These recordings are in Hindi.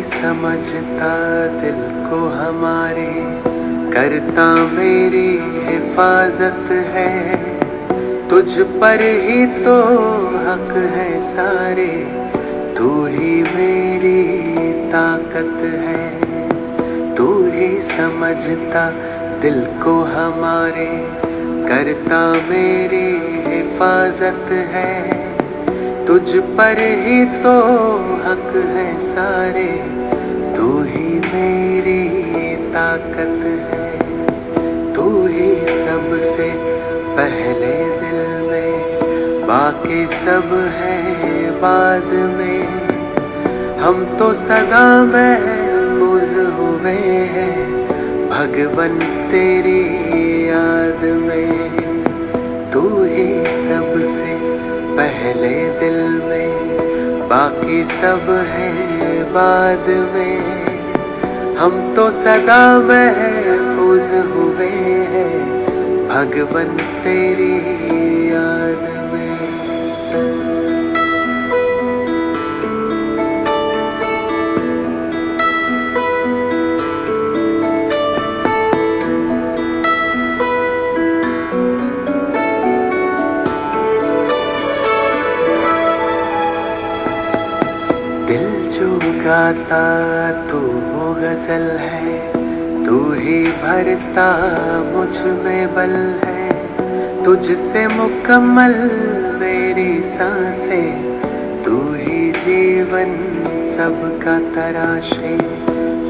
समझता दिल को हमारे, करता मेरी हिफाजत है। तुझ पर ही तो हक है सारे, तू ही मेरी ताकत है। तू ही समझता दिल को हमारे, करता मेरी हिफाजत है। तुझ पर ही तो हक है सारे, तू ही मेरी ताकत है। तू ही सबसे पहले दिल में, बाकी सब है बाद में। हम तो सदा महफूज हुए हैं भगवन तेरी याद में। तू ही सबसे पहले दिल में, बाकी सब है बाद में। हम तो सदा महफूज हुए हैं भगवन तेरी याद में। दिल जो गाता तू वो गजल है, तू ही भरता मुझ में बल है। तुझसे मुकम्मल मेरी सांसें, तू ही जीवन सबका तराशे।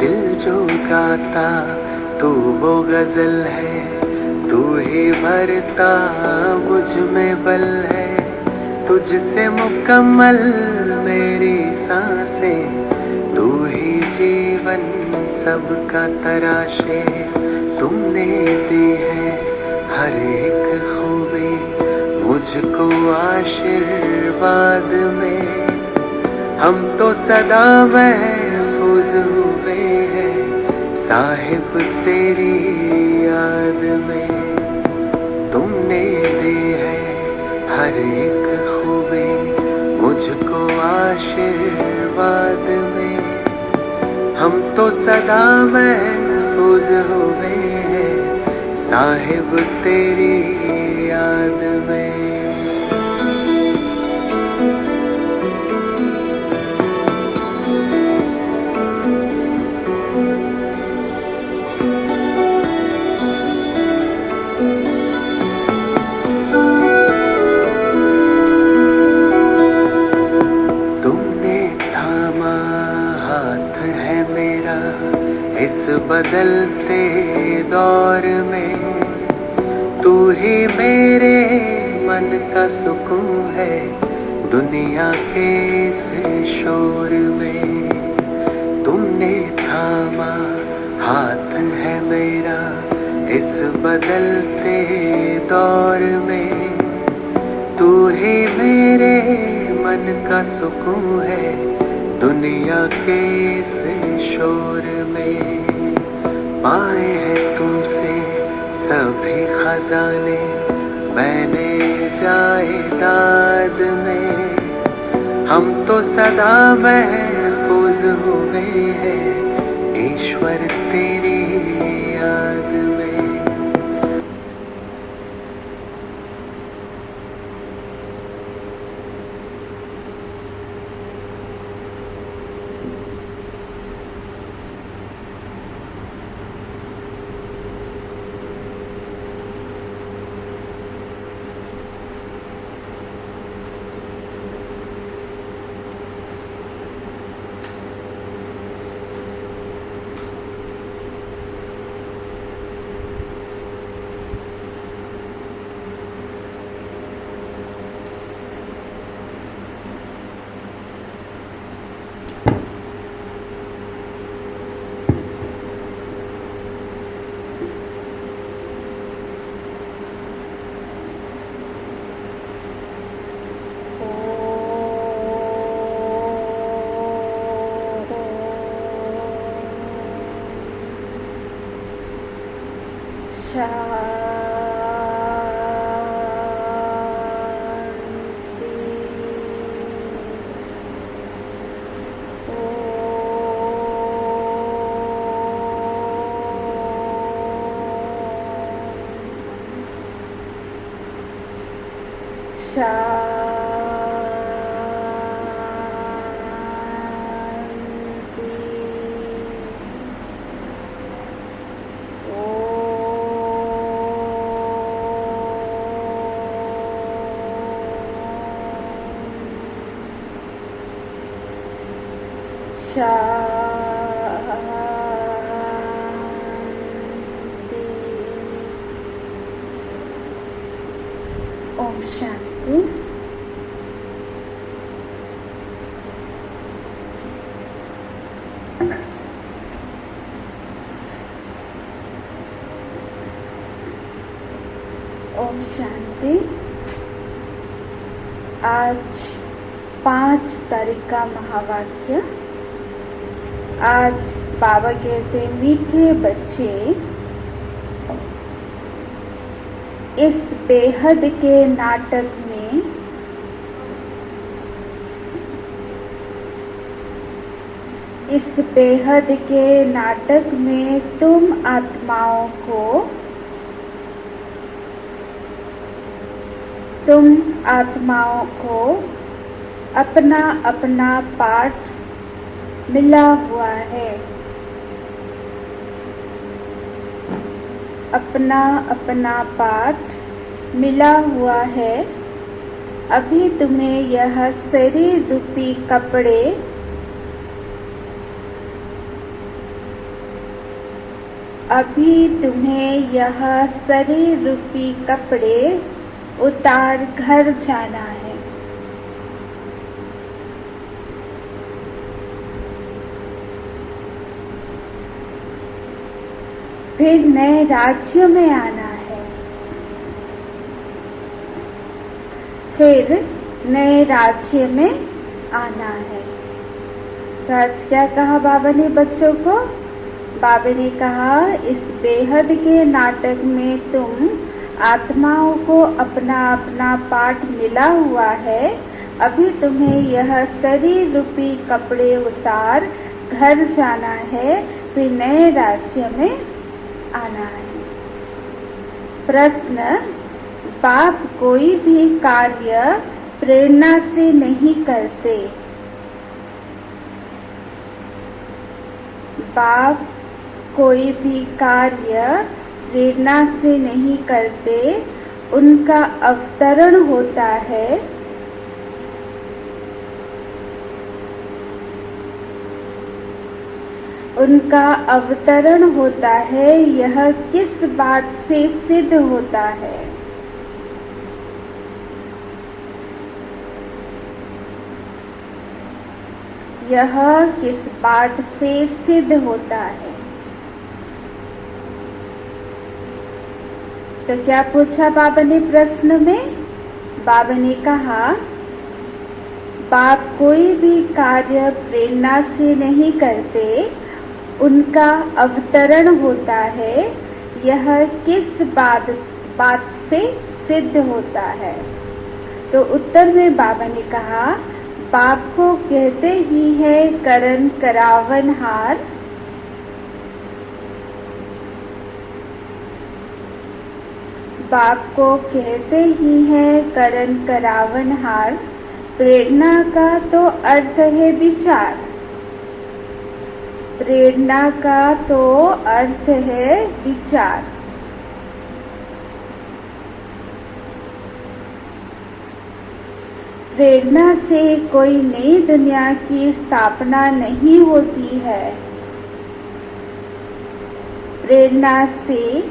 दिल जो गाता तू वो गजल है, तू ही भरता मुझ में बल है। तुझसे मुकम्मल मेरी सांसें, तू ही जीवन सबका तराशे। तुमने दी है हर एक खूबी मुझको आशीर्वाद में। हम तो सदा महफूज हुए हैं साहिब तेरी याद में। तुमने दी है हर एक खूबी मुझको आशीर्वाद में। हम तो सदा महफूज हुए हैं साहिब तेरी याद में। इस बदलते दौर में तू ही मेरे मन का सुकून है, दुनिया के इस शोर में। तुमने थामा हाथ है मेरा इस बदलते दौर में। तू ही मेरे मन का सुकून है, दुनिया के इस शोर में। पाए हैं तुमसे सभी खजाने मैंने जायदाद में। हम तो सदा महफूज हुए हैं ईश्वर तेरी याद में। शांति। शांति। ओम शांति। ओम शांति। आज 5 तारीख का महावाक्य। आज बाबा कहते मीठे बच्चे, इस बेहद के नाटक में तुम आत्माओं को अपना अपना पाठ मिला हुआ है। अपना अपना पाठ मिला हुआ है। अभी तुम्हें यह शरीर रूपी कपड़े उतार घर जाना है। फिर नए राज्य में आना है। तो आज क्या कहा बाबा ने बच्चों को? बाबा ने कहा इस बेहद के नाटक में तुम आत्माओं को अपना अपना पाठ मिला हुआ है। अभी तुम्हें यह शरीर रूपी कपड़े उतार घर जाना है, फिर नए राज्य में आना है। प्रश्न, बाप कोई भी कार्य प्रेरणा से नहीं करते। बाप कोई भी कार्य प्रेरणा से नहीं करते, उनका अवतरण होता है। यह किस बात से सिद्ध होता है? तो क्या पूछा बाबा ने प्रश्न में? बाबा ने कहा बाप कोई भी कार्य प्रेरणा से नहीं करते, उनका अवतरण होता है। यह किस बात से सिद्ध होता है? तो उत्तर में बाबा ने कहा बाप को कहते ही है करण करावनहार। प्रेरणा का तो अर्थ है विचार। प्रेरणा से कोई नई दुनिया की स्थापना नहीं होती है। प्रेरणा से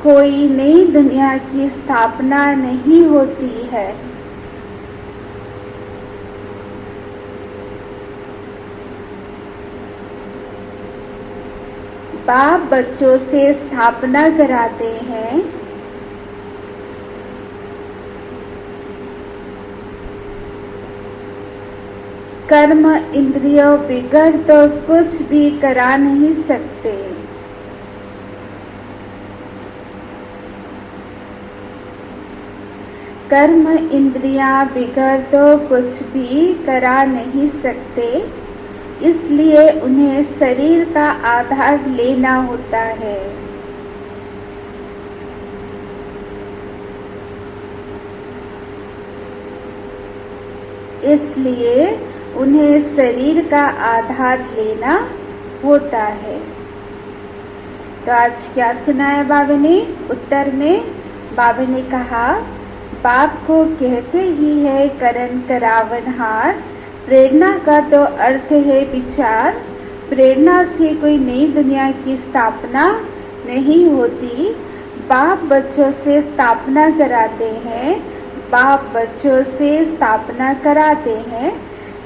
कोई नई दुनिया की स्थापना नहीं होती है। बाप बच्चों से स्थापना कराते हैं। कर्म इंद्रियों बिगड़ तो कुछ भी करा नहीं सकते। कर्म इंद्रियां बिगड़ तो कुछ भी करा नहीं सकते, इसलिए उन्हें शरीर का आधार लेना होता है। इसलिए उन्हें शरीर का आधार लेना होता है। तो आज क्या सुना है बाबा ने? उत्तर में बाबा ने कहा, बाप को कहते ही है करण करावनहार, प्रेरणा का तो अर्थ है विचार। प्रेरणा से कोई नई दुनिया की स्थापना नहीं होती। बाप बच्चों से स्थापना कराते हैं, बाप बच्चों से स्थापना कराते हैं।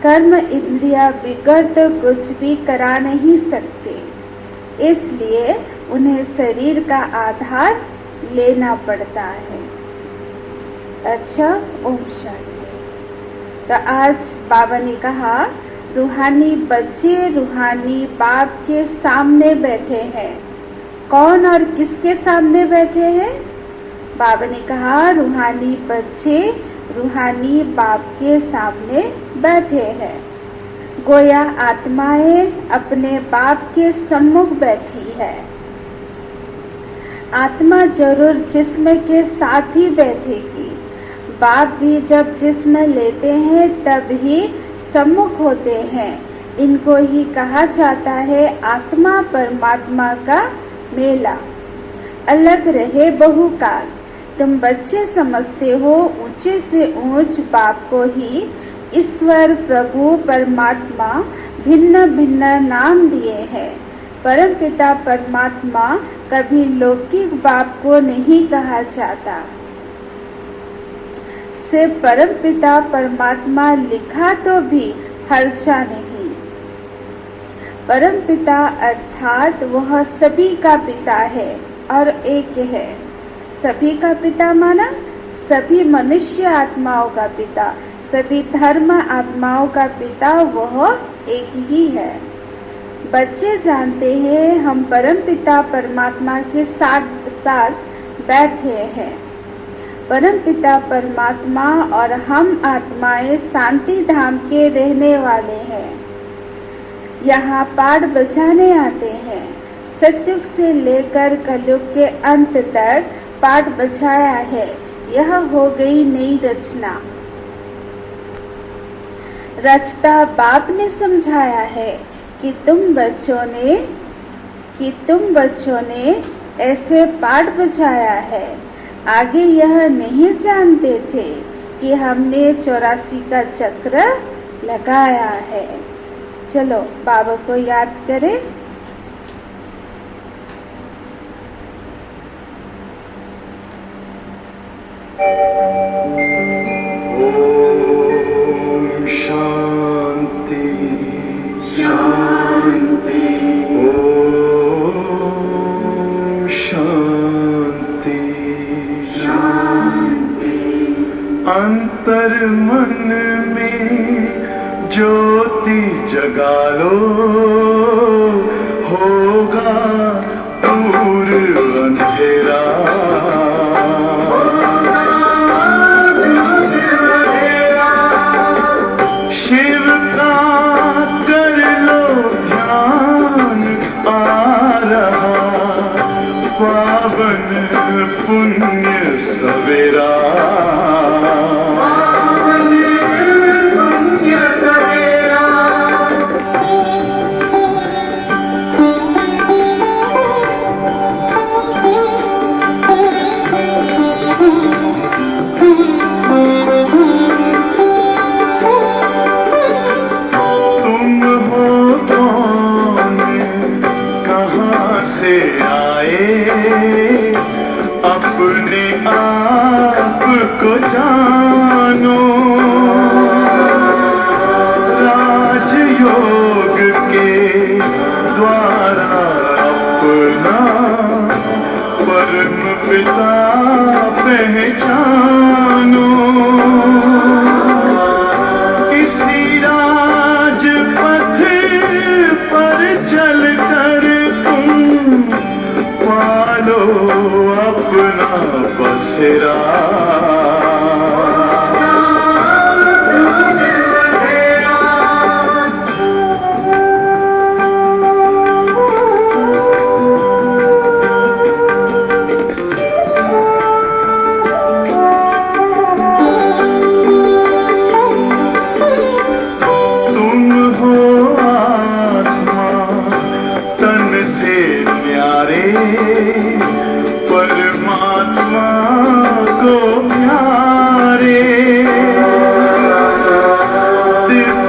कर्म इंद्रिया बिगड़ तो कुछ भी करा नहीं सकते, इसलिए उन्हें शरीर का आधार लेना पड़ता है। अच्छा, ओम शांति। तो आज बाबा ने कहा, रूहानी बच्चे रूहानी बाप के सामने बैठे हैं। कौन और किसके सामने बैठे हैं? बाबा ने कहा, रूहानी बच्चे रूहानी बाप के सामने बैठे हैं। गोया आत्माएं अपने बाप के सम्मुख बैठी है। आत्मा जरूर जिस्म के साथ ही बैठेगी। बाप भी जब जिस्म लेते हैं तब ही सम्मुख होते हैं। इनको ही कहा जाता है आत्मा परमात्मा का मेला। अलग रहे बहुकाल। तुम बच्चे समझते हो ऊंचे से ऊंच बाप को ही ईश्वर प्रभु परमात्मा भिन्न भिन्न नाम दिए हैं। परम पिता परमात्मा कभी लौकिक बाप को नहीं कहा जाता। सिर्फ परम पिता परमात्मा लिखा तो भी हर्जा नहीं। परम पिता अर्थात वह सभी का पिता है और एक है। सभी का पिता माना सभी मनुष्य आत्माओं का पिता, सभी धर्म आत्माओं का पिता वह एक ही है। बच्चे जानते हैं हम परम पिता परमात्मा के साथ साथ बैठे हैं। परम पिता परमात्मा और हम आत्माएं शांति धाम के रहने वाले हैं। यहाँ पाठ बजाने आते हैं। सतयुग से लेकर कलयुग के अंत तक पाठ बजाया है। यह हो गई नई रचना। रचता बाप ने समझाया है कि तुम बच्चों ने ऐसे पाठ बजाया है। आगे यह नहीं जानते थे कि हमने 84 का चक्र लगाया है। चलो बाबा को याद करें। ओम शांति शांति। ओम शांति शांति। अंतर मन में ज्योति जगा लो, होगा दूर अंधेरा। शिव का कर लो ध्यान, आ रहा पावन पुण्य सवेरा। अपने आप को जानो, राजयोग के द्वारा अपना परम पिता पहचानो। इसी राजपथ पर चलकर तुम पालो अपना बसेरा।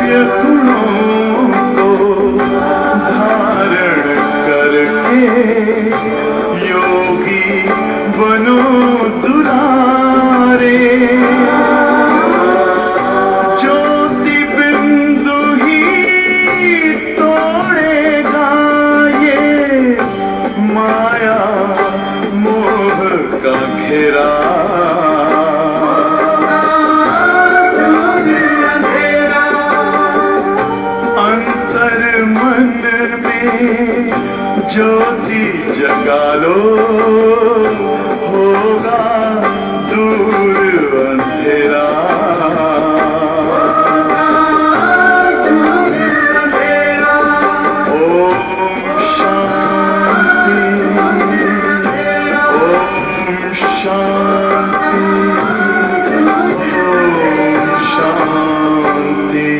दिव्य गुणों को धारण करके योगी बनो दुलारे। ज्योति बिंदु ही तोड़ेगा ये माया मोह का घेरा। अंतर मन में ज्योति जगा लो, होगा दूर अंधेरा। ओम शांति, ओम शांति, ओम शांति।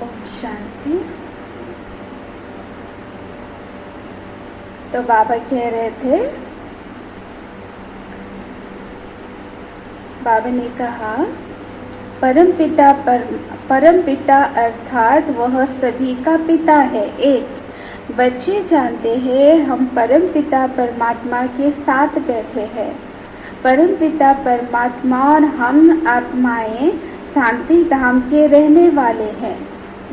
ओम शांति। तो बाबा कह रहे थे, बाबा ने कहा परम पिता अर्थात वह सभी का पिता है। एक बच्चे जानते हैं हम परम पिता परमात्मा के साथ बैठे हैं। परम पिता परमात्मा और हम आत्माएं शांति धाम के रहने वाले हैं।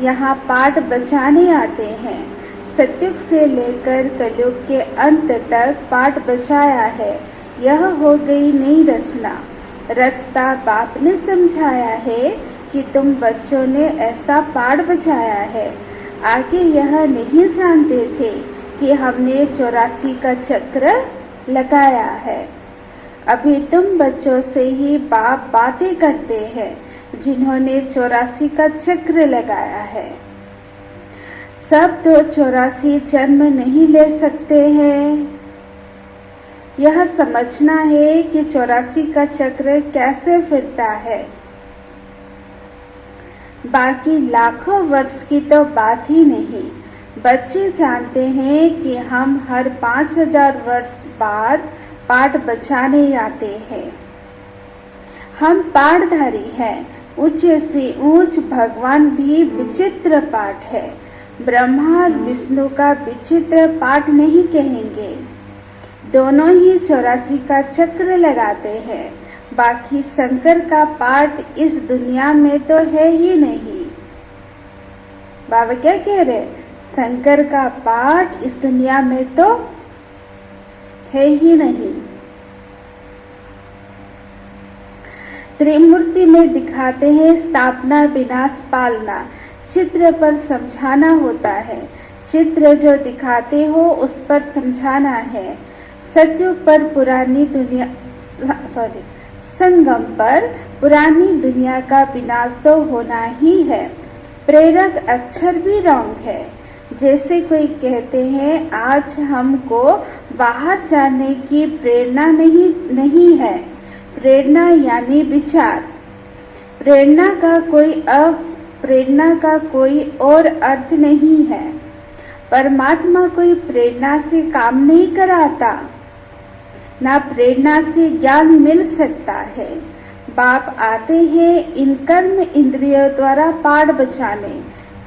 यहाँ पाठ बचाने आते हैं। सतयुग से लेकर कलयुग के अंत तक पाठ बचाया है। यह हो गई नई रचना। रचता बाप ने समझाया है कि तुम बच्चों ने ऐसा पाठ बचाया है। आगे यह नहीं जानते थे कि हमने 84 का चक्र लगाया है। अभी तुम बच्चों से ही बाप बातें करते हैं जिन्होंने 84 का चक्र लगाया है। सब तो 84 जन्म नहीं ले सकते हैं। यह समझना है कि 84 का चक्र कैसे फिरता है। बाकी लाखों वर्ष की तो बात ही नहीं। बच्चे जानते हैं कि हम हर 5000 वर्ष बाद पाठ बचाने आते हैं। हम पाठधारी हैं। ऊंचे से ऊंच भगवान भी विचित्र पाठ है। ब्रह्मा और विष्णु का विचित्र पाठ नहीं कहेंगे। दोनों ही 84 का चक्र लगाते हैं। बाकी शंकर का पाठ इस दुनिया में तो है ही नहीं। बाबा क्या कह रहे? शंकर का पाठ इस दुनिया में तो है ही नहीं। त्रिमूर्ति में दिखाते हैं स्थापना विनाश पालना। चित्र पर समझाना होता है। चित्र जो दिखाते हो उस पर समझाना है। सतयुग पर पुरानी दुनिया संगम पर पुरानी दुनिया का विनाश तो होना ही है। प्रेरक अक्षर भी रॉन्ग है। जैसे कोई कहते हैं आज हमको बाहर जाने की प्रेरणा नहीं है। प्रेरणा यानी विचार। प्रेरणा का कोई और अर्थ नहीं है। परमात्मा कोई प्रेरणा से काम नहीं कराता। ना प्रेरणा से ज्ञान मिल सकता है। बाप आते हैं इन कर्म इंद्रियों द्वारा पाठ बचाने।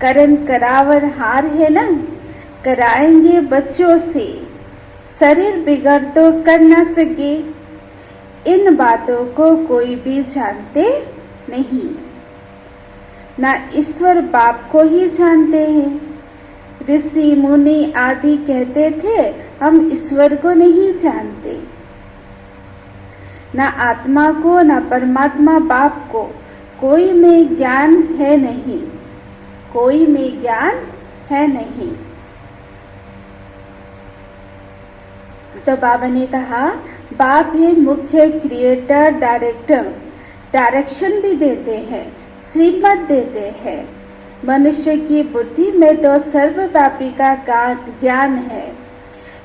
करण करावर हार है ना, कराएंगे बच्चों से। शरीर बिगड़ तो कर ना सके। इन बातों को कोई भी जानते नहीं। ना ईश्वर बाप को ही जानते हैं। ऋषि मुनि आदि कहते थे हम ईश्वर को नहीं जानते। ना आत्मा को ना परमात्मा बाप को कोई में ज्ञान है नहीं। कोई में ज्ञान है नहीं। तो बाबा ने कहा बाप है मुख्य क्रिएटर डायरेक्टर। डायरेक्शन भी देते हैं, श्रीमत देते हैं। मनुष्य की बुद्धि में तो सर्वव्यापी का ज्ञान है।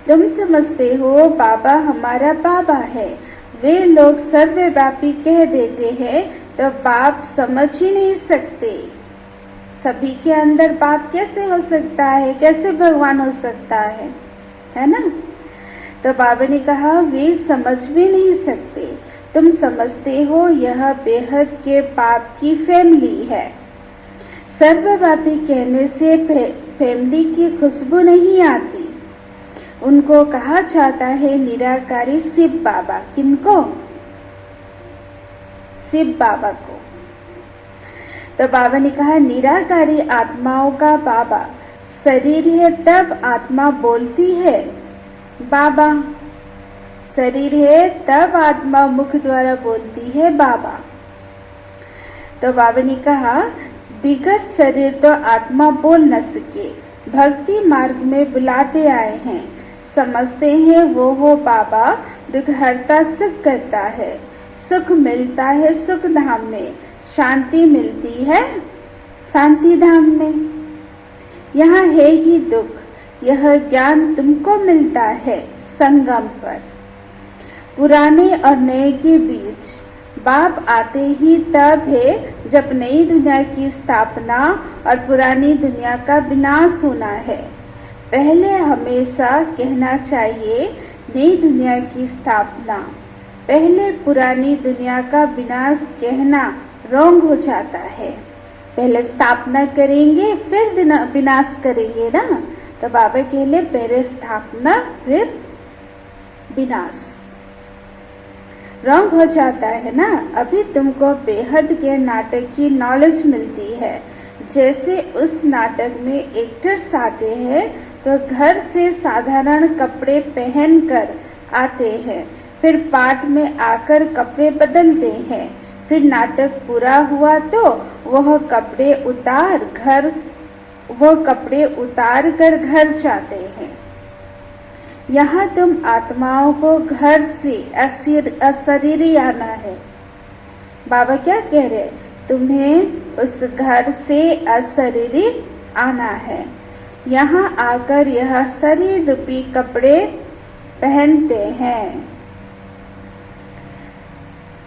तुम समझते हो बाबा हमारा बाबा है। वे लोग सर्वव्यापी कह देते हैं तो बाप समझ ही नहीं सकते। सभी के अंदर बाप कैसे हो सकता है, कैसे भगवान हो सकता है ना। तो बाबा ने कहा वे समझ भी नहीं सकते, तुम समझते हो यह बेहद के बाप की फैमिली है। सर्वव्यापी कहने से फैमिली की खुशबू नहीं आती। उनको कहा जाता है निराकारी शिव बाबा। किनको? शिव बाबा को। तो बाबा ने कहा निराकारी आत्माओं का बाबा शरीर है, तब आत्मा बोलती है बाबा। शरीर है तब आत्मा मुख द्वारा बोलती है बाबा। तो बाबा ने कहा बिगड़ शरीर तो आत्मा बोल न सके, भक्ति मार्ग में बुलाते आए हैं, समझते हैं वो हो बाबा, दुख हरता सुख करता है, सुख मिलता है सुख धाम में, शांति मिलती है शांति धाम में। यहाँ है ही दुख, यह ज्ञान तुमको मिलता है संगम पर। पुराने और नए के बीच बाप आते ही तब है जब नई दुनिया की स्थापना और पुरानी दुनिया का विनाश होना है। पहले हमेशा कहना चाहिए नई दुनिया की स्थापना, पहले पुरानी दुनिया का विनाश कहना रॉन्ग हो जाता है। पहले स्थापना करेंगे फिर विनाश करेंगे ना। तो बाबा कहले पहले स्थापना फिर विनाश, रॉन्ग हो जाता है ना। अभी तुमको बेहद के नाटक की नॉलेज मिलती है। जैसे उस नाटक में एक्टर्स आते हैं तो घर से साधारण कपड़े पहनकर आते हैं, फिर पाठ में आकर कपड़े बदलते हैं, फिर नाटक पूरा हुआ तो वह कपड़े उतार कर घर जाते हैं। यहाँ तुम आत्माओं को घर से अशरीरी आना है। बाबा क्या कह रहे? तुम्हें उस घर से अशरीरी आना है। यहाँ आकर यह शरीर रूपी कपड़े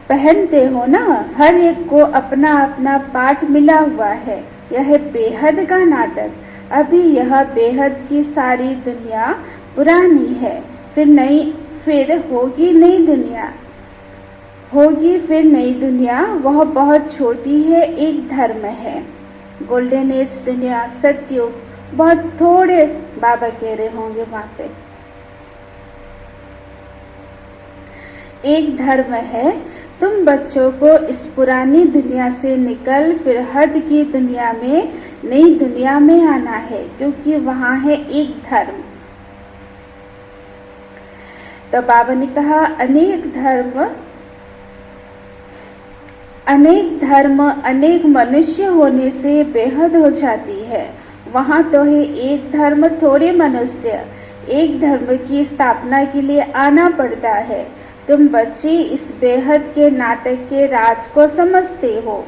पहनते हो ना। हर एक को अपना अपना पाठ मिला हुआ है। यह बेहद का नाटक। अभी यह बेहद की सारी दुनिया पुरानी है, फिर होगी नई दुनिया। वह बहुत छोटी है, एक धर्म है। गोल्डन एज दुनिया, सत्युग, बहुत थोड़े बाबा कह रहे होंगे वहां पे। एक धर्म है। तुम बच्चों को इस पुरानी दुनिया से निकल फिर हद की दुनिया में, नई दुनिया में आना है, क्योंकि वहां है एक धर्म। तो बाबा ने कहा अनेक धर्म अनेक मनुष्य होने से बेहद हो जाती है। वहाँ तो है एक धर्म, थोड़े मनुष्य। एक धर्म की स्थापना के लिए आना पड़ता है। तुम बच्चे इस बेहद के नाटक के राज को समझते हो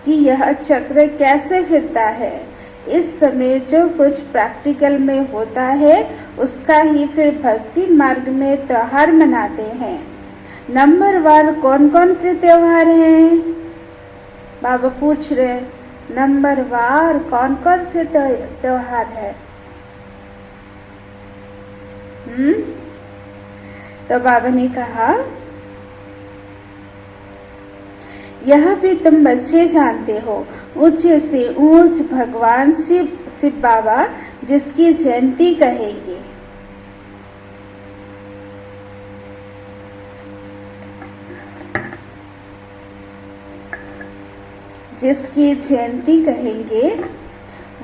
कि यह चक्र कैसे फिरता है। इस समय जो कुछ प्रैक्टिकल में होता है उसका ही फिर भक्ति मार्ग में त्योहार मनाते हैं। नंबरवार कौन कौन से त्योहार हैं? बाबा पूछ रहे नंबरवार कौन कौन से त्योहार है? तो बाबा ने कहा यह भी तुम बच्चे जानते हो। ऊंचे से ऊंच भगवान शिव बाबा जिसकी जयंती कहेंगे,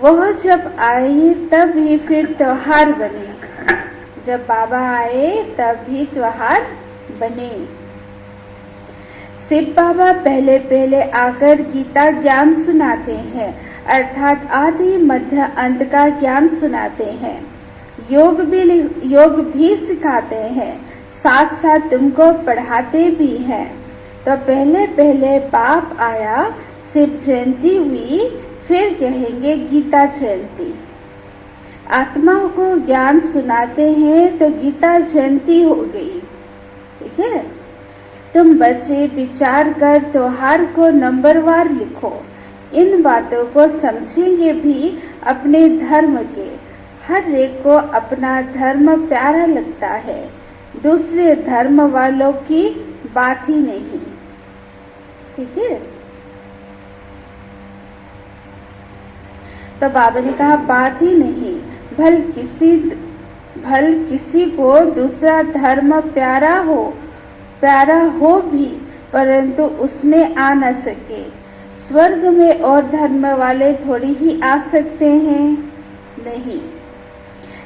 वह जब आए तब ही फिर त्योहार बने। जब बाबा आए तब भी त्योहार बने। शिव बाबा पहले आकर गीता ज्ञान सुनाते हैं, अर्थात आदि मध्य अंत का ज्ञान सुनाते हैं। योग भी सिखाते हैं, साथ साथ तुमको पढ़ाते भी हैं। तो पहले बाप आया, शिव जयंती हुई, फिर कहेंगे गीता जयंती। आत्माओं को ज्ञान सुनाते हैं तो गीता जयंती हो गई। ठीक है। तुम बच्चे विचार कर त्योहार को नंबरवार लिखो। इन बातों को समझेंगे भी अपने धर्म के। हर एक को अपना धर्म प्यारा लगता है, दूसरे धर्म वालों की बात ही नहीं। ठीक है। तो बाबा ने कहा बात ही नहीं, भल किसी को दूसरा धर्म प्यारा हो भी, परंतु उसमें आ न सके। स्वर्ग में और धर्म वाले थोड़ी ही आ सकते हैं, नहीं।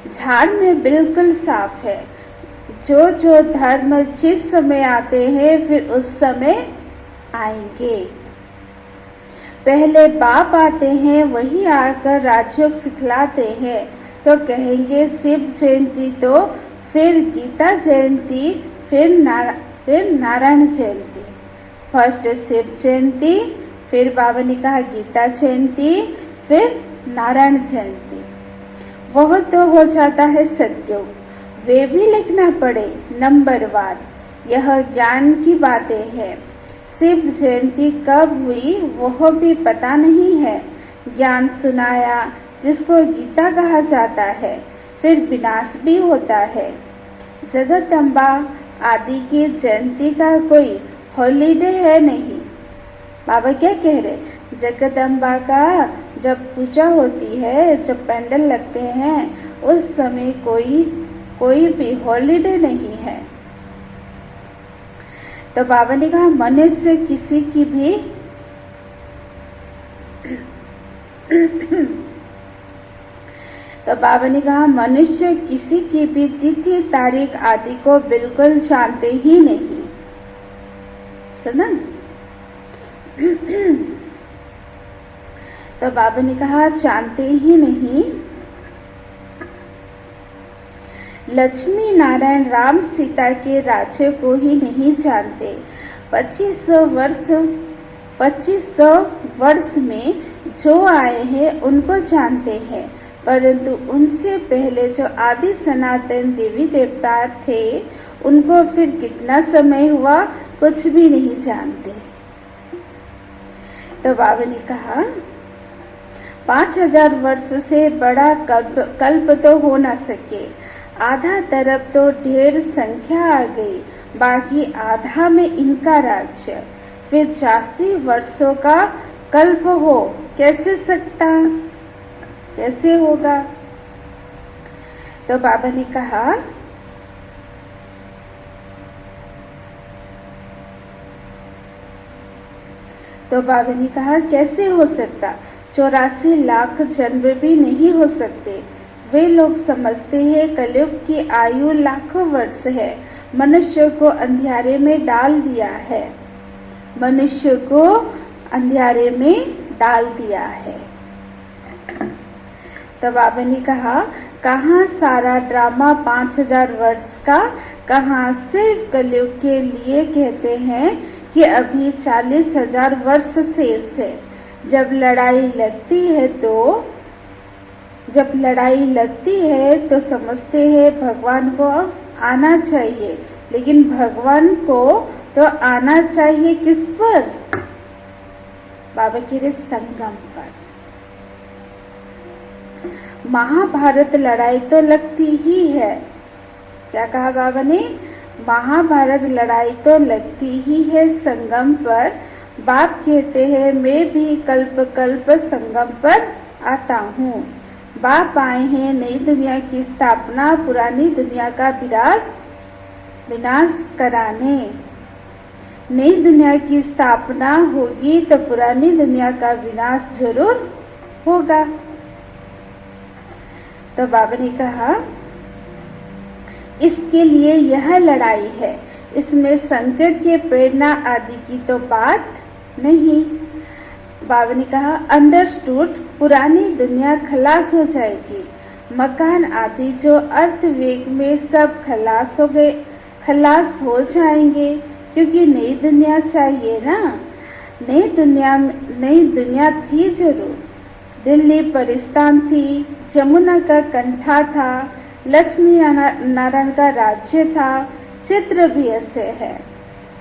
झाड़ में बिल्कुल साफ है, जो धर्म जिस समय आते हैं फिर उस समय आएंगे। पहले बाप आते हैं, वही आकर राजयोग सिखलाते हैं, तो कहेंगे शिव जयंती, तो फिर गीता जयंती, फिर नारायण जयंती। फर्स्ट शिव जयंती, फिर बाबा ने कहा गीता जयंती, फिर नारायण जयंती। वह तो हो जाता है सत्युग, वे भी लिखना पड़े नंबरवार। यह ज्ञान की बातें हैं। शिव जयंती कब हुई वह भी पता नहीं है। ज्ञान सुनाया जिसको गीता कहा जाता है, फिर विनाश भी होता है। जगदम्बा आदि की जयंती का कोई हॉलीडे है नहीं। बाबा क्या कह रहे, जगदम्बा का जब पूजा होती है, जब पेंडल लगते हैं, उस समय कोई भी हॉलीडे नहीं है। तो बाबा ने कहा मनुष्य किसी की भी तो बाबा ने कहा मनुष्य किसी की भी तिथि तारीख आदि को बिल्कुल जानते ही नहीं। सुना। तो बाबा ने कहा जानते ही नहीं। लक्ष्मी नारायण राम सीता के राज्य को ही नहीं जानते। 2500 वर्ष में जो आए हैं उनको जानते हैं, परंतु उनसे पहले जो आदि सनातन देवी देवता थे उनको फिर कितना समय हुआ कुछ भी नहीं जानते। तो बाबा ने कहा 5000 वर्ष से बड़ा कल्प तो हो ना सके। आधा तरफ तो ढेर संख्या आ गई, बाकी आधा में इनका राज्य। फिर जास्ती वर्षों का कल्प हो कैसे होगा। तो बाबा ने कहा कैसे हो सकता, 84 लाख जन्म भी नहीं हो सकते। वे लोग समझते हैं कलयुग की आयु लाखों वर्ष है। मनुष्य को अंधियारे में डाल दिया है। तो बाबा ने कहा कहाँ सारा ड्रामा 5000 वर्ष का, कहाँ सिर्फ कलयुग के लिए कहते हैं कि अभी 40,000 वर्ष शेष है। जब लड़ाई लगती है तो समझते हैं भगवान को आना चाहिए, लेकिन भगवान को तो आना चाहिए किस पर? बाबा के संगम पर। महाभारत लड़ाई तो लगती ही है। क्या कहा बाबा ने? महाभारत लड़ाई तो लगती ही है संगम पर। बाप कहते हैं मैं भी कल्प कल्प संगम पर आता हूँ। बाप आए हैं नई दुनिया की स्थापना, पुरानी दुनिया का विनाश कराने। नई दुनिया की स्थापना होगी तो पुरानी दुनिया का विनाश जरूर होगा। तो बाबा ने कहा इसके लिए यह लड़ाई है, इसमें संकट के प्रेरणा आदि की तो बात नहीं। बाबा ने कहा अंडरस्टूड, पुरानी दुनिया खलास हो जाएगी। मकान आदि जो अर्थ वेग में सब खलास हो जाएंगे, क्योंकि नई दुनिया चाहिए ना। नई दुनिया थी जरूर। दिल्ली परिस्तान थी, जमुना का कंठा था, लक्ष्मी नारायण का राज्य था। चित्र भी ऐसे है।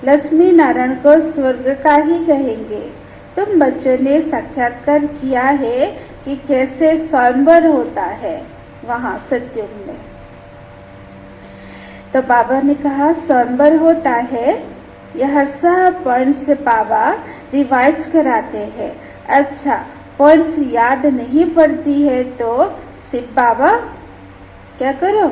लक्ष्मी नारायण को स्वर्ग का ही कहेंगे। तुम बच्चों ने साक्षात्कार किया है कि कैसे स्वयंवर होता है वहाँ सत्युग में। तो बाबा ने कहा स्वयंवर होता है, यह सब पॉइंट्स बाबा रिवाइज कराते हैं। अच्छा, पॉइंट्स याद नहीं पड़ती है तो शिव बाबा क्या करो,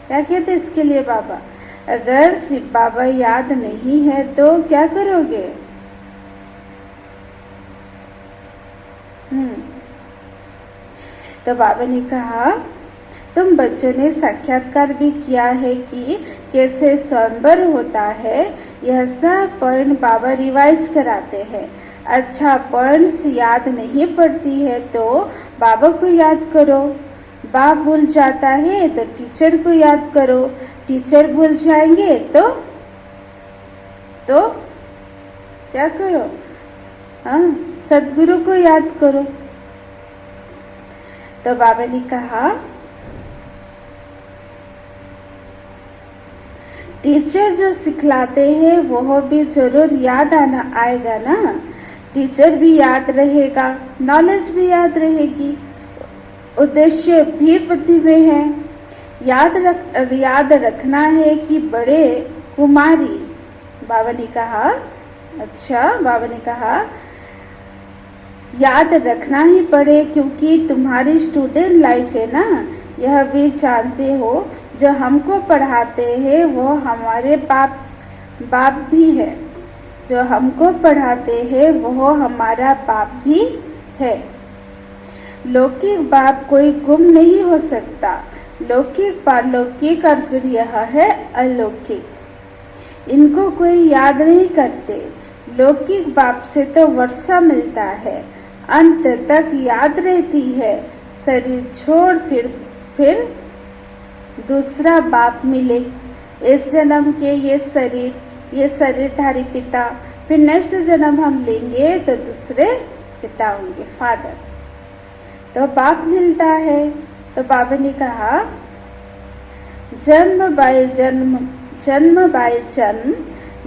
क्या कहते इसके लिए बाबा? अगर शिव बाबा याद नहीं है तो क्या करोगे? तो बाबा ने कहा तुम बच्चों ने साक्षात्कार भी किया है कि कैसे स्वयंवर होता है, यह सब पॉइंट बाबा रिवाइज कराते हैं। अच्छा, पॉइंट्स याद नहीं पड़ती है तो बाबा को याद करो। बाप भूल जाता है तो टीचर को याद करो। टीचर भूल जाएंगे तो क्या करो? हाँ, सद्गुरु को याद करो। तो बाबा ने कहा टीचर जो सिखलाते हैं वो भी जरूर याद आएगा ना। टीचर भी याद रहेगा, नॉलेज भी याद रहेगी, उद्देश्य भी बुद्धि में है। याद रखना है कि बड़े कुमारी, बाबा ने कहा। अच्छा, बाबा ने कहा याद रखना ही पड़े क्योंकि तुम्हारी स्टूडेंट लाइफ है ना। यह भी जानते हो जो हमको पढ़ाते हैं वो हमारे बाप भी है। जो हमको पढ़ाते हैं वो हमारा बाप भी है। लौकिक बाप कोई गुम नहीं हो सकता। लौकिक पारलौकिक और फिर यह है अलौकिक। इनको कोई याद नहीं करते। लौकिक बाप से तो वर्षा मिलता है, अंत तक याद रहती है। शरीर छोड़ फिर दूसरा बाप मिले। इस जन्म के ये शरीरधारी पिता, फिर नेक्स्ट जन्म हम लेंगे तो दूसरे पिता होंगे, फादर। तो बाप मिलता है। तो बाबा ने कहा जन्म बाय जन्म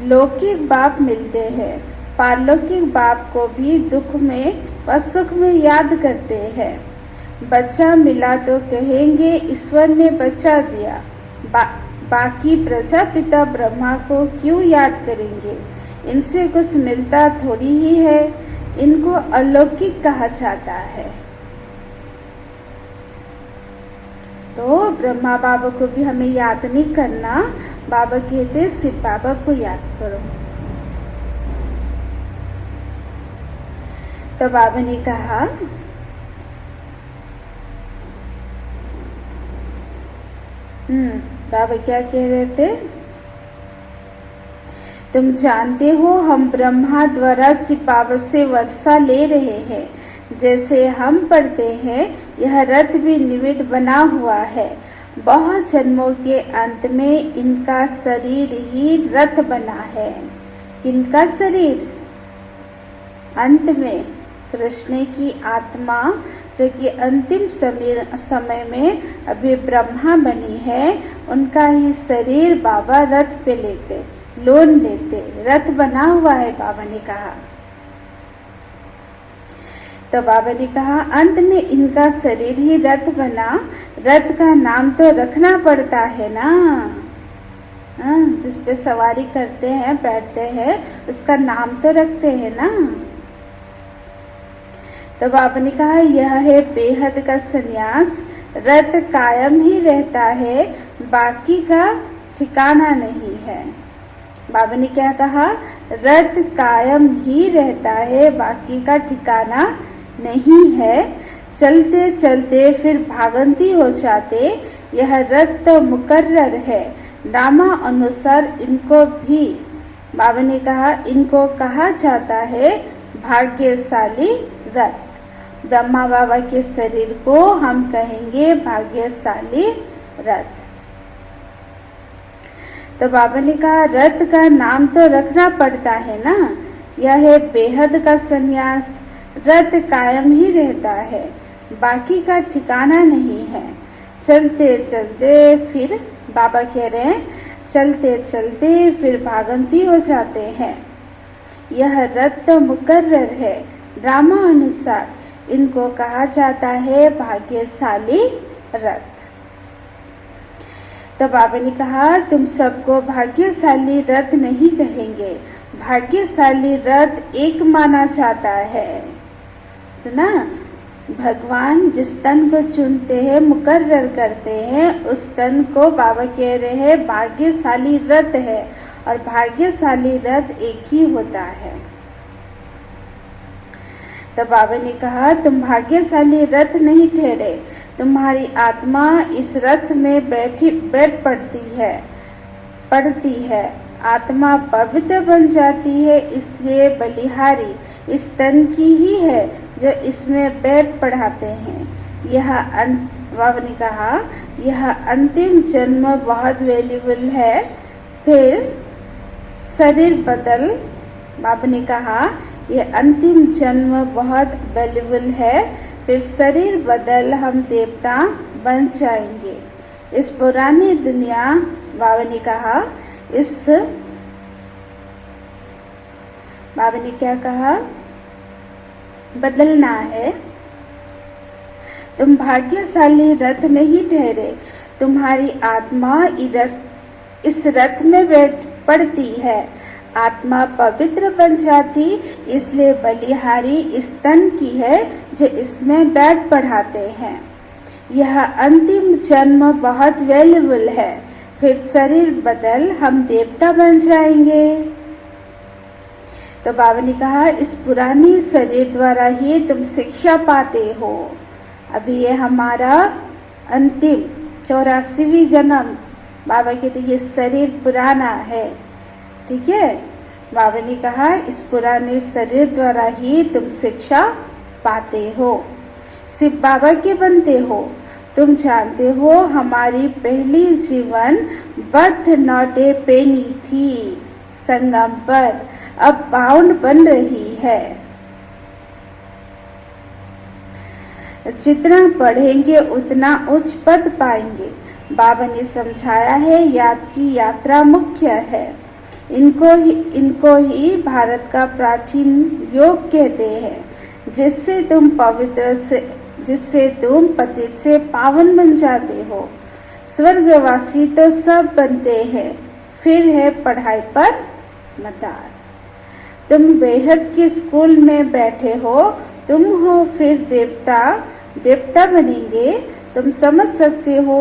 लौकिक बाप मिलते हैं। पारलौकिक बाप को भी दुख में व सुख में याद करते हैं। बच्चा मिला तो कहेंगे ईश्वर ने बच्चा दिया। बाकी प्रजापिता ब्रह्मा को क्यों याद करेंगे? इनसे कुछ मिलता थोड़ी ही है। इनको अलौकिक कहा जाता है। तो ब्रह्मा बाबा को भी हमें याद नहीं करना। बाबा कहते शिव बाबा को याद करो। तो बाबा ने कहा बाबा क्या कह रहे थे? तुम जानते हो हम ब्रह्मा द्वारा शिव बाबा से वर्षा ले रहे हैं। जैसे हम पढ़ते हैं यह रथ भी निमित्त बना हुआ है। बहुत जन्मों के अंत में इनका शरीर ही रथ बना है। किनका शरीर? अंत में कृष्ण की आत्मा जो कि अंतिम समय में अभी ब्रह्मा बनी है, उनका ही शरीर बाबा रथ पे लेते, लोन लेते। रथ बना हुआ है, बाबा ने कहा। तो बाबा ने कहा अंत में इनका शरीर ही रथ बना। रथ का नाम तो रखना पड़ता है ना। जिस पे सवारी करते हैं, बैठते हैं, उसका नाम तो रखते हैं ना। तो बाबा ने कहा यह है बेहद का संन्यास। रथ कायम ही रहता है, बाकी का ठिकाना नहीं है। बाबा ने क्या कहा? रथ कायम ही रहता है, बाकी का ठिकाना नहीं है। चलते चलते फिर भागंती हो जाते। यह रथ तो मुकर्रर है। नामा अनुसार इनको भी, बाबा ने कहा, इनको कहा जाता है भाग्यशाली रथ। ब्रह्मा बाबा के शरीर को हम कहेंगे भाग्यशाली रथ। तो बाबा ने कहा रथ का नाम तो रखना पड़ता है ना। यह है बेहद का संन्यास। रथ कायम ही रहता है, बाकी का ठिकाना नहीं है। चलते चलते फिर, बाबा कह रहे हैं, चलते चलते फिर भागंती हो जाते हैं। यह रथ तो मुकर्रर है। ड्रामा अनुसार इनको कहा जाता है भाग्यशाली रथ। तो बाबा ने कहा तुम सबको भाग्यशाली रथ नहीं कहेंगे, भाग्यशाली रथ एक माना जाता है। सुना, भगवान जिस तन को चुनते हैं, मुकर्रर करते हैं, उस तन को बाबा कह रहे हैं भाग्यशाली रथ है। और भाग्यशाली रथ एक ही होता है। तो बाबा ने कहा तुम भाग्यशाली रथ नहीं ठहरे, तुम्हारी आत्मा इस रथ में बैठ पड़ती है। आत्मा पवित्र बन जाती है, इसलिए बलिहारी इस तन की ही है जो इसमें बैठ पढ़ाते हैं। बाबा ने कहा यह अंतिम जन्म बहुत वैल्यूबल है। फिर शरीर बदल, बाबा ने कहा यह अंतिम जन्म बहुत वैल्यूबल है, फिर शरीर बदल हम देवता बन जाएंगे। इस पुरानी दुनिया, बाबा ने कहा बाबा ने क्या कहा, बदलना है। तुम भाग्यशाली रथ नहीं ठहरे, तुम्हारी आत्मा इस रथ में बैठ पड़ती है। आत्मा पवित्र बन जाती, इसलिए बलिहारी इस तन की है जो इसमें बैठ पढ़ाते हैं। यह अंतिम जन्म बहुत वैल्यूबल है, फिर शरीर बदल हम देवता बन जाएंगे। तो बाबा ने कहा इस पुरानी शरीर द्वारा ही तुम शिक्षा पाते हो। अभी ये हमारा अंतिम 84वीं जन्म। बाबा कहते ये शरीर पुराना है, ठीक है। बाबा ने कहा इस पुराने शरीर द्वारा ही तुम शिक्षा पाते हो, सिर्फ बाबा के बनते हो। तुम जानते हो हमारी पहली जीवन बद्ध नौटे पेनी थी संगम पर, अब बाउंड बन रही है। जितना पढ़ेंगे उतना उच्च पद पाएंगे। बाबा ने समझाया है याद की यात्रा मुख्य है। इनको ही भारत का प्राचीन योग कहते हैं, जिससे तुम पतित से पावन बन जाते हो। स्वर्गवासी तो सब बनते हैं, फिर है पढ़ाई पर मदार। तुम बेहद के स्कूल में बैठे हो, तुम हो फिर देवता बनेंगे। तुम समझ सकते हो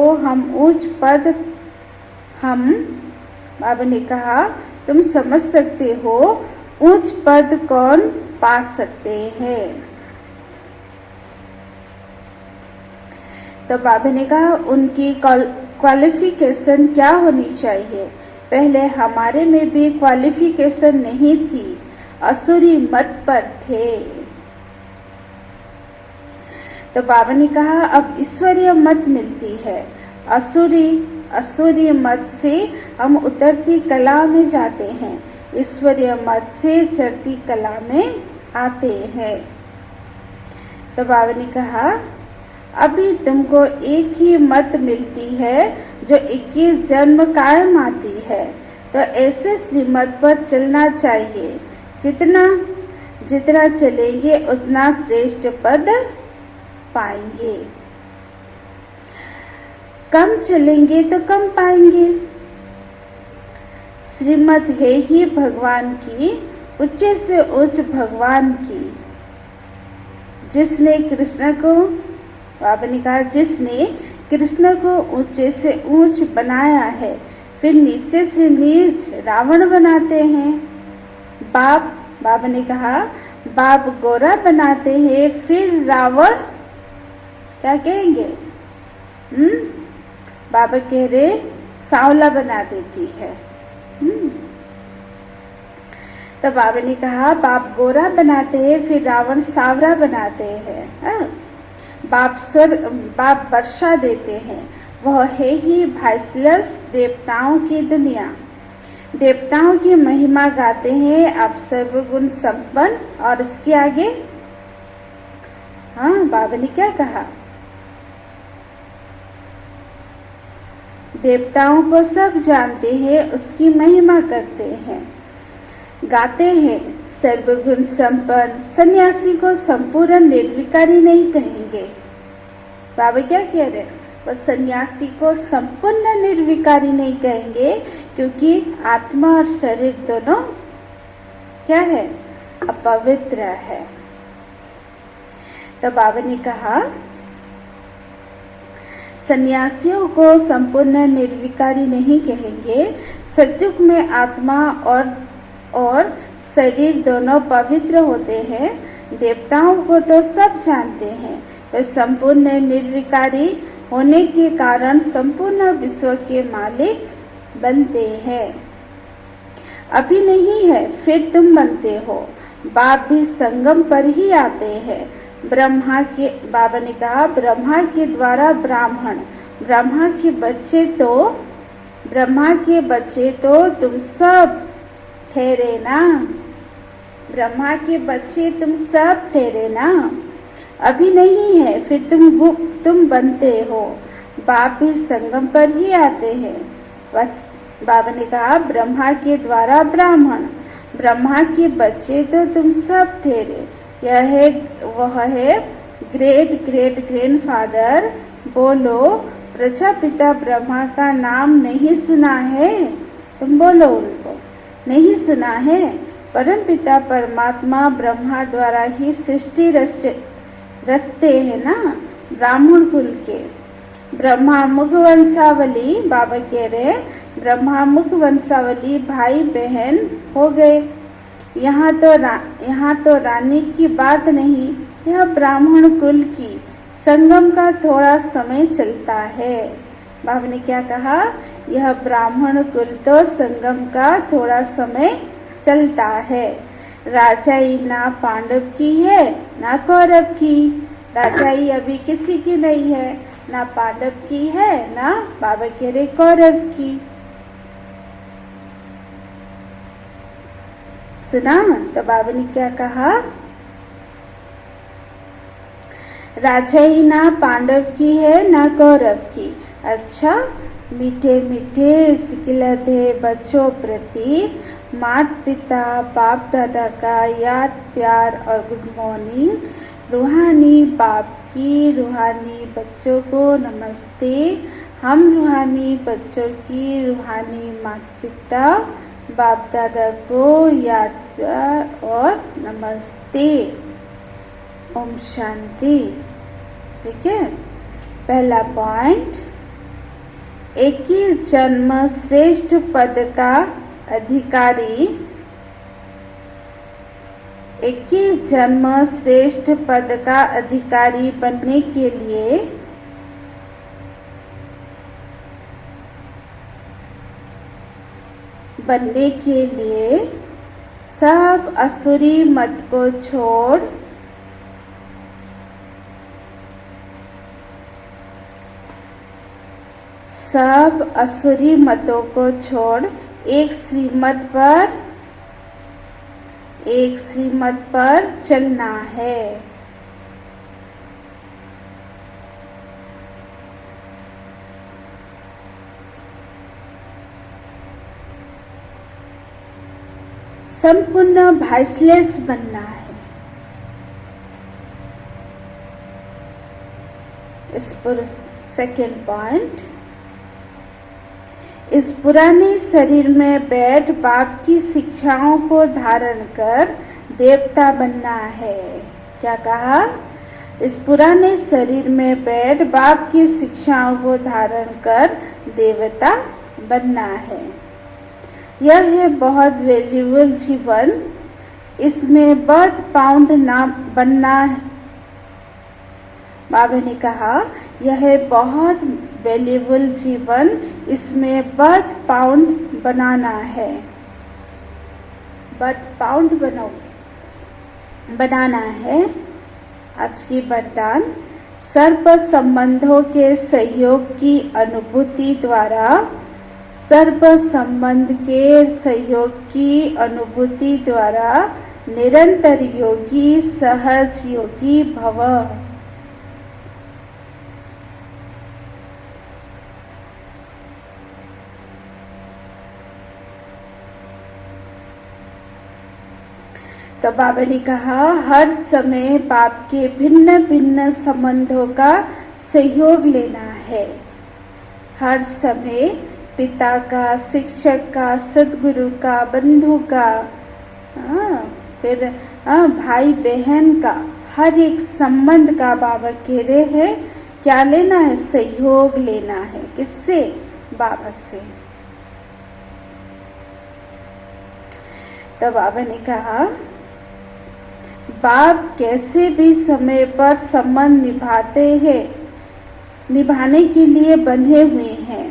बाबा ने कहा तुम समझ सकते हो उच्च पद कौन पा सकते हैं। तो बाबा ने कहा उनकी क्वालिफिकेशन क्या होनी चाहिए। पहले हमारे में भी क्वालिफिकेशन नहीं थी, असुरी मत पर थे। तो बाबा ने कहा अब ईश्वरीय मत मिलती है। असुरी मत से हम उतरती कला में जाते हैं, ईश्वरीय मत से चढ़ती कला में आते हैं। तो बाबा ने कहा अभी तुमको एक ही मत मिलती है जो 21 जन्म कायम आती है, तो ऐसे श्रीमत पर चलना चाहिए। जितना चलेंगे उतना श्रेष्ठ पद पाएंगे, कम चलेंगे तो कम पाएंगे। श्रीमत है ही भगवान की, उच्च से उच्च भगवान की। जिसने कृष्ण को, बाबा ने कहा जिसने कृष्ण को ऊंचे से ऊंच बनाया है, फिर नीचे से नीच रावण बनाते हैं। बाबा ने कहा बाप गोरा बनाते हैं, फिर रावण क्या कहेंगे? बाबा कह रहे सांवला बना देती है। तो बाबा ने कहा बाप गोरा बनाते हैं, फिर रावण सांवरा बनाते हैं। बाप वर्षा देते हैं, वह है ही भाइसलस देवताओं की दुनिया। देवताओं की महिमा गाते हैं आप सर्वगुण संपन्न। और इसके आगे बाबा ने क्या कहा? देवताओं को सब जानते हैं, उसकी महिमा करते हैं। गाते हैं सर्वगुण संपन्न सन्यासी को संपूर्ण निर्विकारी नहीं कहेंगे। बाबा क्या कह रहे हैं? वो सन्यासी को संपूर्ण निर्विकारी नहीं कहेंगे, क्योंकि आत्मा और शरीर दोनों क्या है? अपवित्र है। तो बाबा ने कहा सन्यासियों को संपूर्ण निर्विकारी नहीं कहेंगे। सतयुग में आत्मा और शरीर दोनों पवित्र होते हैं। देवताओं को तो सब जानते हैं, वे संपूर्ण निर्विकारी होने के कारण संपूर्ण विश्व के मालिक बनते हैं। अभी नहीं है, फिर तुम बनते हो। बाप भी संगम पर ही आते हैं। बाबा ने कहा ब्रह्मा के द्वारा ब्राह्मण, ब्रह्मा के बच्चे तो तुम सब ठहरे ना। ब्रह्मा के बच्चे तुम सब ठहरे ना। अभी नहीं है, फिर तुम बनते हो। बाप भी संगम पर ही आते हैं। बाबा ने कहा ब्रह्मा के द्वारा ब्राह्मण, ब्रह्मा के बच्चे तो तुम सब ठहरे। वह है ग्रेट ग्रेट ग्रैंडफादर। बोलो प्रजापिता ब्रह्मा का नाम नहीं सुना है? तुम बोलो उनको, नहीं सुना है? परम पिता परमात्मा ब्रह्मा द्वारा ही सृष्टि रचते हैं ना, ब्राह्मण कुल के। ब्रह्मा मुख वंशावली, बाबा कह रहे ब्रह्मा मुख वंशावली भाई बहन हो गए। यहाँ तो रानी की बात नहीं, यह ब्राह्मण कुल की संगम का थोड़ा समय चलता है। बाबा ने क्या कहा? यह ब्राह्मण कुल तो संगम का थोड़ा समय चलता है। राजाई ना पांडव की है ना कौरव की। राजाई अभी किसी की नहीं है, ना पांडव की है ना बाबा कह रहे कौरव की। सुना? तो बाबा ने क्या कहा? राजाई ना पांडव की है ना कौरव की। अच्छा, मीठे मीठे सिखलाते बच्चों प्रति माता पिता बाप दादा का याद प्यार और गुड मॉर्निंग। रूहानी बाप की रूहानी बच्चों को नमस्ते। हम रूहानी बच्चों की रूहानी माता पिता बाप दादा को याद प्यार और नमस्ते। ओम शांति। ठीक है, पहला पॉइंट, एक ही जन्म श्रेष्ठ पद का अधिकारी, एक ही जन्म श्रेष्ठ पद का अधिकारी बनने के लिए सब असुरी मत को छोड़ सब असुरी मतों को छोड़ एक श्रीमत पर चलना है। संपूर्ण वाइसलेस बनना है। इस पर सेकेंड पॉइंट, इस पुराने शरीर में बैठ बाप की शिक्षाओं को धारण कर देवता बनना है। क्या कहा? इस पुराने शरीर में बैठ बाप की शिक्षाओं को धारण कर देवता बनना है। यह है बहुत वैल्यूबल जीवन, इसमें बर्थ पाउंड ना बनना है। बाबा ने कहा यह है बहुत वैल्यूबल जीवन, इसमें बर्थ पाउंड बनाना है। बर्थ पाउंड बनाना है। आज की वरदान, सर्व संबंधों के सहयोग की अनुभूति द्वारा, सर्व संबंध के सहयोग की अनुभूति द्वारा निरंतर योगी सहज योगी भव। तो बाबा ने कहा हर समय बाप के भिन्न भिन्न संबंधों का सहयोग लेना है। हर समय पिता का, शिक्षक का, सदगुरु का, बंधु का, फिर भाई बहन का, हर एक संबंध का बाबा कह रहे हैं क्या लेना है, सहयोग लेना है। किससे? बाबा से। तो बाबा ने कहा बाप कैसे भी समय पर संबंध निभाते हैं, निभाने के लिए बंधे हुए हैं।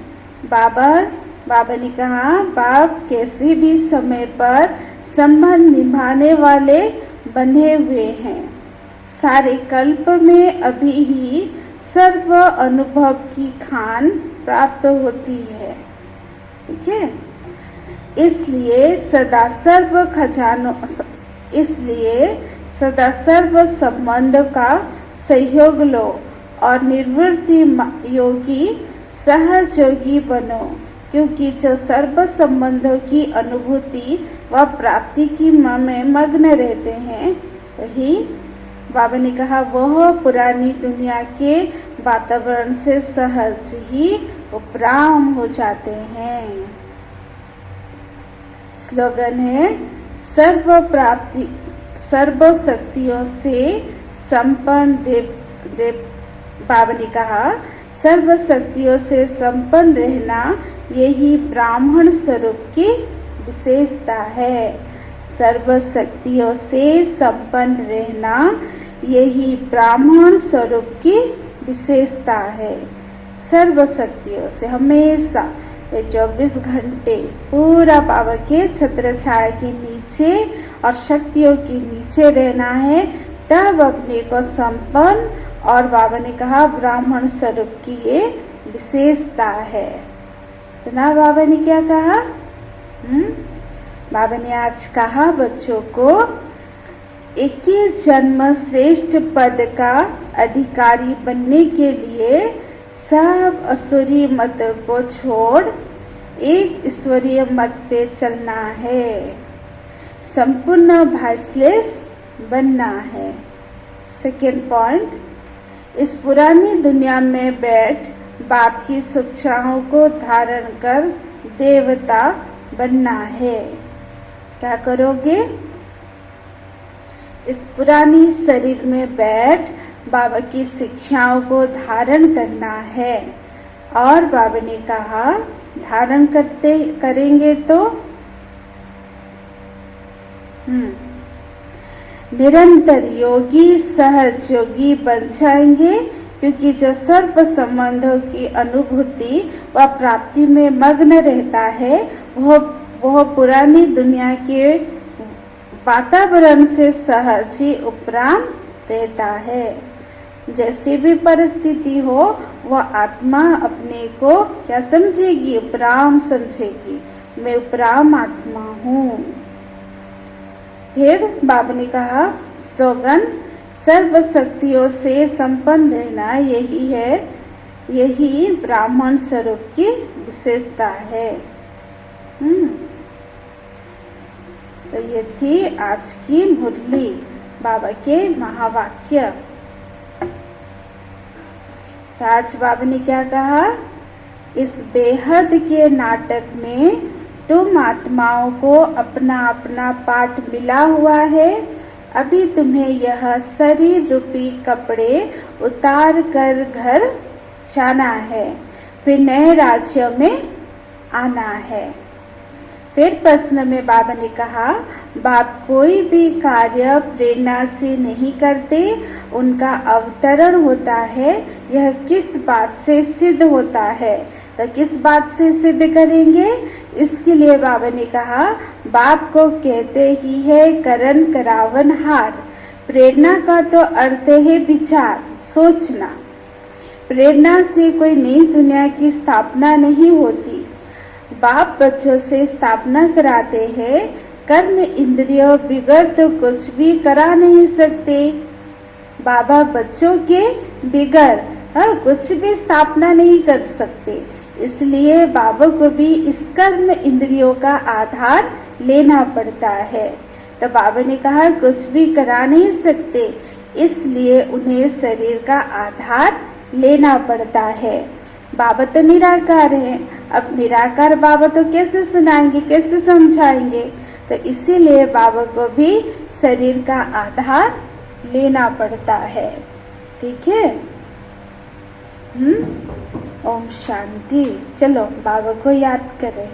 बाबा ने कहा बाप कैसे भी समय पर संबंध निभाने वाले बंधे हुए हैं। सारे कल्प में अभी ही सर्व अनुभव की खान प्राप्त होती है। ठीक है, इसलिए सदा सर्व संबंध का सहयोग लो और निर्वृत्ति योगी सहयोगी बनो, क्योंकि जो सर्व संबंधों की अनुभूति व प्राप्ति की में मग्न रहते हैं, वही बाबा ने कहा वह पुरानी दुनिया के वातावरण से सहज ही उपराम हो जाते हैं। स्लोगन है सर्व शक्तियों से संपन्न बाबा ने कहा सर्व शक्तियों से संपन्न रहना यही ब्राह्मण स्वरूप की विशेषता है। सर्व शक्तियों से संपन्न रहना यही ब्राह्मण स्वरूप की विशेषता है। सर्व शक्तियों से हमेशा 24 घंटे पूरा बाबा के छत्र छाया के नीचे और शक्तियों के नीचे रहना है, तब अपने को संपन्न और बाबा ने कहा ब्राह्मण स्वरूप की ये विशेषता है। सुना बाबा ने क्या कहा? बाबा ने आज कहा बच्चों को एक ही जन्म श्रेष्ठ पद का अधिकारी बनने के लिए सब असुरी मत को छोड़ एक ईश्वरीय मत पे चलना है, संपूर्ण वॉइसलेस बनना है। सेकेंड पॉइंट, इस पुरानी दुनिया में बैठ बाप की शिक्षाओं को धारण कर देवता बनना है। क्या करोगे? इस पुरानी शरीर में बैठ बाबा की शिक्षाओं को धारण करना है। और बाबा ने कहा धारण करेंगे तो निरंतर योगी सहयोगी बन जाएंगे, क्योंकि जो सर्व संबंधों की अनुभूति व प्राप्ति में मग्न रहता है वह पुरानी दुनिया के वातावरण से सहज ही उपराम रहता है। जैसी भी परिस्थिति हो वह आत्मा अपने को क्या समझेगी? उपराम समझेगी। मैं उपराम आत्मा हूँ। फिर बाबा ने कहा स्लोगन सर्व शक्तियों से संपन्न रहना यही ब्राह्मण स्वरूप की विशेषता है। तो ये थी आज की मुरली, बाबा के महावाक्य। तो आज बाबा ने क्या कहा? इस बेहद के नाटक में तुम आत्माओं को अपना अपना पाठ मिला हुआ है। अभी तुम्हें यह शरीर रूपी कपड़े उतार कर घर जाना है, फिर नए राज्य में आना है। फिर प्रश्न में बाबा ने कहा बाप कोई भी कार्य प्रेरणा से नहीं करते, उनका अवतरण होता है। यह किस बात से सिद्ध होता है? तो किस बात से सिद्ध करेंगे? इसके लिए बाबा ने कहा बाप को कहते ही है करण करावन हार। प्रेरणा का तो अर्थ है विचार, सोचना। प्रेरणा से कोई नई दुनिया की स्थापना नहीं होती। बाप बच्चों से स्थापना कराते हैं। कर्म इंद्रियों बिगड़ तो कुछ भी करा नहीं सकते। बाबा बच्चों के बिगड़ कुछ भी स्थापना नहीं कर सकते। इसलिए बाबा को भी इस कर्म इंद्रियों का आधार लेना पड़ता है। तो बाबा ने कहा कुछ भी करा नहीं सकते, इसलिए उन्हें शरीर का आधार लेना पड़ता है। बाबा तो निराकार है, अब निराकार बाबा तो कैसे सुनाएंगे, कैसे समझाएंगे? तो इसीलिए बाबा को भी शरीर का आधार लेना पड़ता है। ठीक है? ओम शांति। चलो बाबा को याद करें।